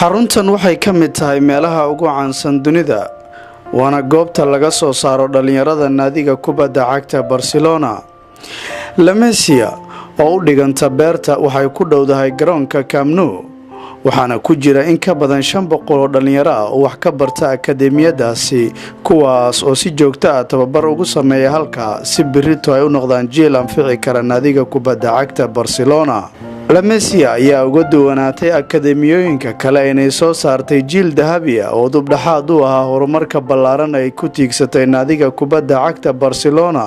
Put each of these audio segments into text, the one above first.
xaruntan waxay ka mid tahay meelaha ugu caansan dunida waana goobta laga soo saaro dhalinyarada naadiga kubadda cagta Barcelona. La Masia oo u dhiganta beerta waxay ku dhowdahay garoonka Camp Nou waxaana ku jira in ka badan 500 oo dhalinyaro ah oo wax ka barta akademiyadaasi kuwaas oo si joogto ah tababar ugu sameeya halka si birito ay u noqdaan jiil anfici kara naadiga kubadda cagta Barcelona. La Masia ayaa uga duwanaatay akademiyooyinka kale inay soo saartay Jiilkii Dahabiga oo dubdhaxaad u ahaa horumarka ballaaran ay ku tiigsatay naadiga kubadda cagta Barcelona.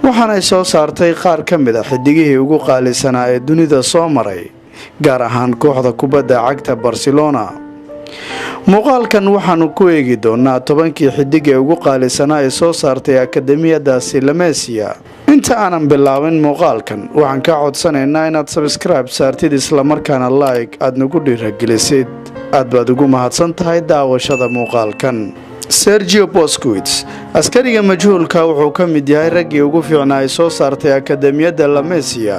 waxaanay soo saartay qaar ka mid ah xidigihii ugu qaalisanaa ee dunida soo maray gaar ahaan kooxda kubadda cagta Barcelona. muuqaalkan waxaanu ku eegi doonaa 10kii xidig ee ugu qaalisanaa ee soo saartay akademiyadaasi La Masia. inta aanan bilaabin muuqaalkan waxaan ka codsanaynaa inaad subscribe saartid isla markaana like aad nagu dhiirigelisid. aad baad ugu mahadsan tahay daawashada muuqaalkan. Sergio Busquets askariga majhuulka wuxuu ka mid yahay raggii ugu fiicnaa ee soo saartay akademiyada La Masia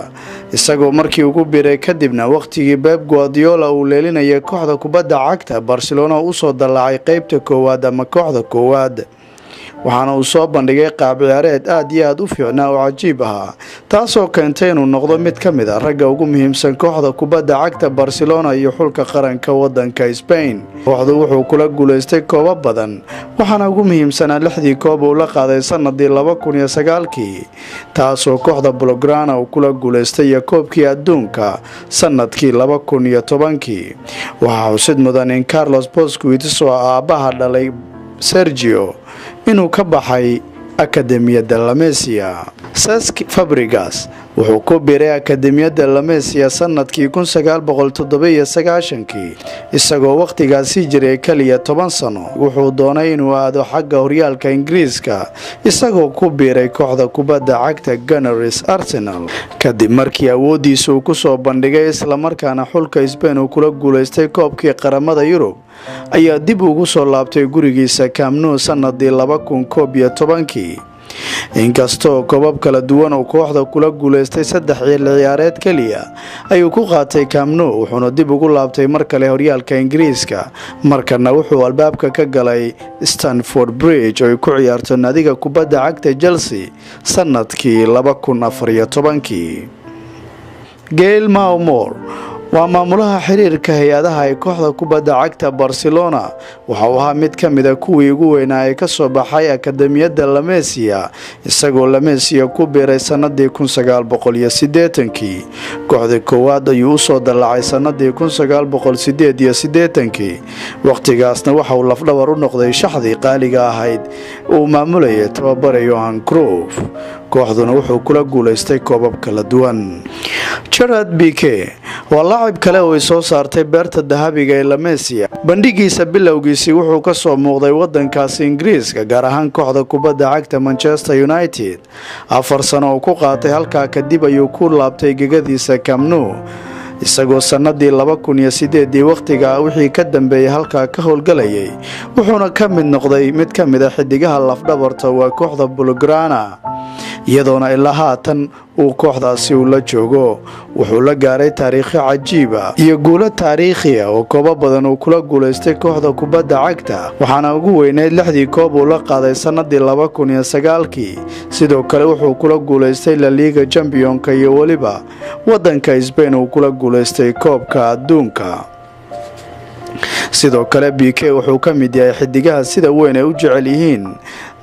isagoo markii ugu biiray kadibna waqtigii Pep Guardiola uu leelinayay kooxda kubadda cagta Barcelona u soo dalaacay qaybta koowaad ama kooxda koowaad waxaana uu soo bandhigay qaab ciyaareed aad iyo aad u fiicnaa oo cajiib ah taasoo keentay inuu noqdo mid ka mid ah ragga ugu muhiimsan kooxda kubadda cagta Barcelona iyo xulka qaranka wadanka Spain. kooxdu wuxuu kula guuleystay koob badan waxaana ugu muhiimsanaa 6 koob oo la qaaday sanadii 2009 taasoo kooxda Blaugrana uu kula guuleystay iyo koobkii adduunka sanadkii 2010. waxaa xusid mudan in Carlos Busquets oo aabaha dhalay Sergio inuu ka baxay akademiyada La Masia. Cesc Fabregas wuxuu ku biiray akademiyada La Masia sanadkii 1997 isagoo waqtigaasi jiray kaliya 10 sano. wuxuu doonay inuu aado xagga horyaalka Ingiriiska isagoo ku biiray kooxda kubadda cagta Gunners Arsenal kadib markii awoodiisa uu ku soo bandhigay isla markaana xulka Spain uu kula guuleystay koobkii qaramada Yurub ayaa dib ugu soo laabtay gurigiisa Camp Nou sanadii 2011. inkastoo koobab kala duwan oo kooxda kula guuleystay 3 ciyaareed kaliya ayuu ku qaatay Camp Nou wuxuuna dib ugu laabtay mar kale horyaalka Ingiriiska markana wuxuu albaabka ka galay Stamford Bridge oo ku ciyaarto naadiga kubadda cagta Chelsea sanadkii 2014. Gail Maumor waa maamulaha xiriirka hay'adaha ee kooxda kubadda cagta Barcelona waxa uu ahaa mid ka mid ah kuwii ugu weynaa ee ka soo baxay akademiyada La Masia isagoo La Masia ku biiray sanadii 1980 kooxda koowaad ayuu u soo dalaacay sanadii 1988 waqtigaasna waxa uu lafdhabar u noqday shaxdii qaaliga ahayd uu maamulayay tababare Johan Cruyff. kooxduna wuxuu kula guuleystay koobab kala duwan. Gerard Piqué waa laacib kale oo ay soo saartay beerta dahabiga ee La Masia. bandhigiisa bilowgiisii wuxuu ka soo muuqday wadankaasi Ingiriiska gaar ahaan kooxda kubadda cagta Manchester United 4 sano oo ku qaatay halka kadib ayuu ku laabtay gegadiisa Camp Nou isagoo sanadii 2008 waqtiga wixii ka dambeeyay halka ka howlgalayay wuxuuna ka mid noqday mid ka mid ah xidigaha lafdhabarta waa kooxda Blaugrana iyadoona ilaa haatan uu kooxdaasi u la joogo. wuxuu la gaaray taariikh cajiib ah iyo guulo taariikhi ah oo koob badan uu kula guuleystay kooxda kubadda cagta waxaana ugu weynayd 6 koob oo la qaaday sanadii 2009 sidoo kale wuxuu kula guuleystay La Liga Championka iyo waliba wadanka Spain uu kula guuleystay koobka adduunka. sidoo kale Piqué wuxuu ka mid yahay xidigaha sida weyn ay u jecel yihiin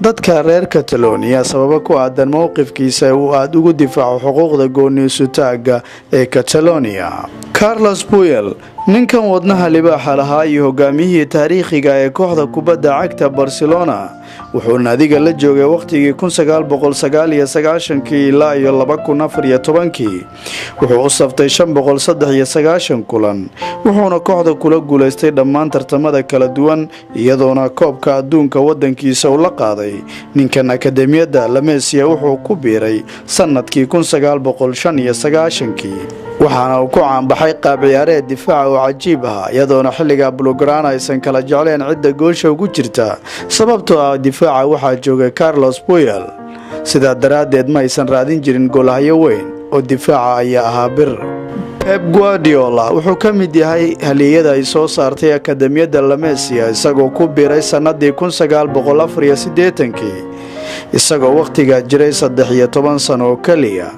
dadka reer Catalonia sababo ku aadan mowqifkiisa uu aad ugu difaaco xuquuqda go'aansashada ee Catalonia. Carlos Puyol ninkan wadnaha libaaxa lahaa iyo hogaamiyihii taariikhiga ee kooxda kubadda cagta Barcelona wuxuu naadiga la joogay waqtigii 1999 ilaa 2014 wuxuu u saftay 593 kulan wuxuuna kooxda kula guuleystay dhammaan tartamada kala duwan iyadoona koobka adduunka wadankiisa uu la qaaday. ninkan akademiyada La Masia wuxuu ku biiray sanadkii 1995 waxaana uu ku caanbaxay qaab ciyaareed difaac oo cajiib ah iyadoona xilliga Blaugrana aysan kala jecleen cidda goolsha ugu jirta sababtoo ah difaaca waxaa joogay Carlos Puyol sidaa daraadeed ma aysan raadin jirin goolahayo weyn oo difaaca ayaa ahaa bir. Pep Guardiola wuxuu ka mid yahay haliyada ay soo saartay akademiyada La Masia isagoo ku biiray sanadii 1984 isagoo waqtiga jiray 13 sano oo kaliya.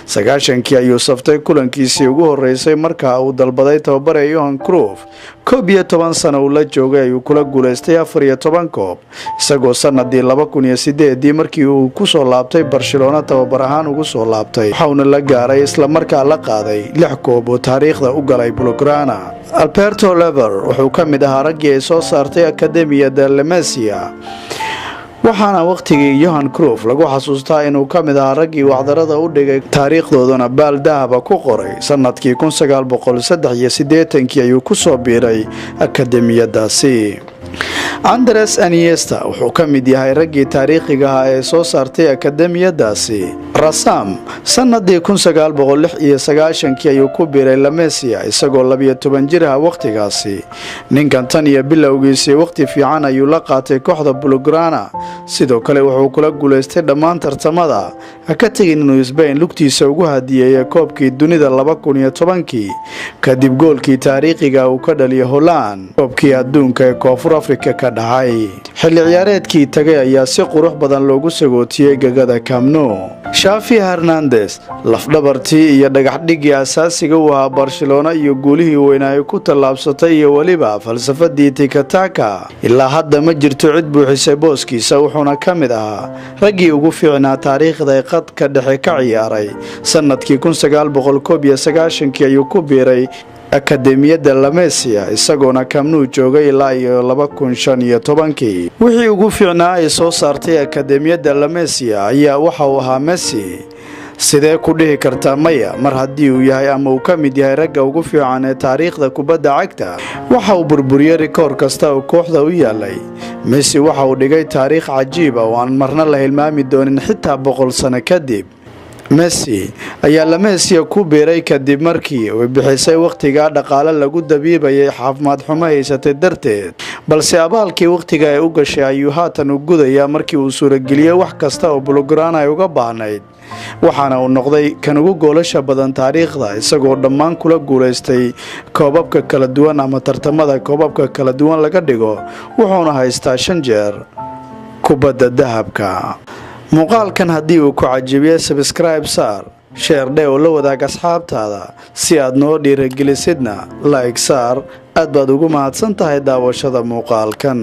90kii ayuu saftay kulankiisii ugu horeysay markaa uu dalbaday tababare Johan Cruyff. 11 sano uu la joogay ayuu kula guuleystay 14 koob isagoo sanadii 2008 markii uu ku soo laabtay Barcelona tababar ahaan ugu soo laabtay waxaana la gaaray isla markaa la qaaday 6 koob oo taariikhda u galay Blaugrana. Alberto Lever wuxuu ka mid ahaa raggii ay soo saartay akademiyada La Masia waxaana waqtigii Johan Cruyff lagu xasuustaa inuu ka mid ahaa raggii wacdarada u dhigay taariikhdoodana baal dahaba ku qoray. Sanadkii 1983 ayuu ku soo biiray akademiyadaasi. Andres Iniesta wuxuu ka mid yahay raggii taariikhiga ah ee soo saartay akademiyadaasi. Rasam sanadii 1996 ayuu ku biiray La Masia isagoo 12 jir ah waqtigaasi. Ninkan tan iyo bilowgiisii waqti fiican ayuu la qaatay kooxda Blaugrana sidoo kale wuxuu kula guuleystay dhammaan tartamada ka tagin inuu Spain lugtiisa ugu hadiyay koobkii dunida 2010 kadib goolkii taariikhiga uu ka dhaliyay Holland koobkii adduunka ee Koonfur Afrika ka dhacay. Xilli ciyaareedkii tagay ayaa si qurux badan loogu sagootiyay gagada Camp Nou. Xavi Hernandez lafdhabartii iyo dhagaxdhigii asaasiga u ahaa Barcelona iyo guulihii weynaa ku tallaabsatay iyo waliba falsafadii tiki-taka ilaa hadda ma jirto cid buuxisay booskiisa wuxuuna ka mid ahaa raggii ugu fiicnaa taariikhda qadka dhexe ka ciyaaray. Sanadkii 1991 ayuu ku biiray akademiyada La Masia isagoona Camp Nou joogay ilaa 2015. wixii ugu fiicnaa ay soo saartay akademiyada La Masia ayaa waxa uu ahaa Messi. sidee ku dhihi kartaa maya mar haddii uu yahay ama uu ka mid yahay ragga ugu fiican ee taariikhda kubadda cagta? waxa uu burburiyay rikoor kasta oo kooxda u yaalay. Messi waxa uu dhigay taariikh cajiib ah oo aan marna la hilmaami doonin xitaa 100 sano kadib. Messi ayaa La Masia ku biiray kadib markii uu bixisay waqtiga dhaqaale lagu dabiibayay caafimaad xumo haysatay darteed, balse abaalkii waqtiga ay u gashay ayuu haatan u gudayaa markii uu suurageliyay wax kasta oo Blaugrana ay uga baahnayd. waxaana uu noqday kan ugu goolasha badan taariikhda isagoo dhammaan kula guuleystay koobabka kala duwan ama tartamada koobabka kala duwan laga dhigo wuxuuna haystaa 5 jeer kubadda dahabka. muuqaalkan haddii uu ku cajibiyo subscribe saar, share dhe oo la wadaag asxaabtaada si aad noo dhiirigelisidna like saar. aad baad ugu mahadsan tahay daawashada muuqaalkan.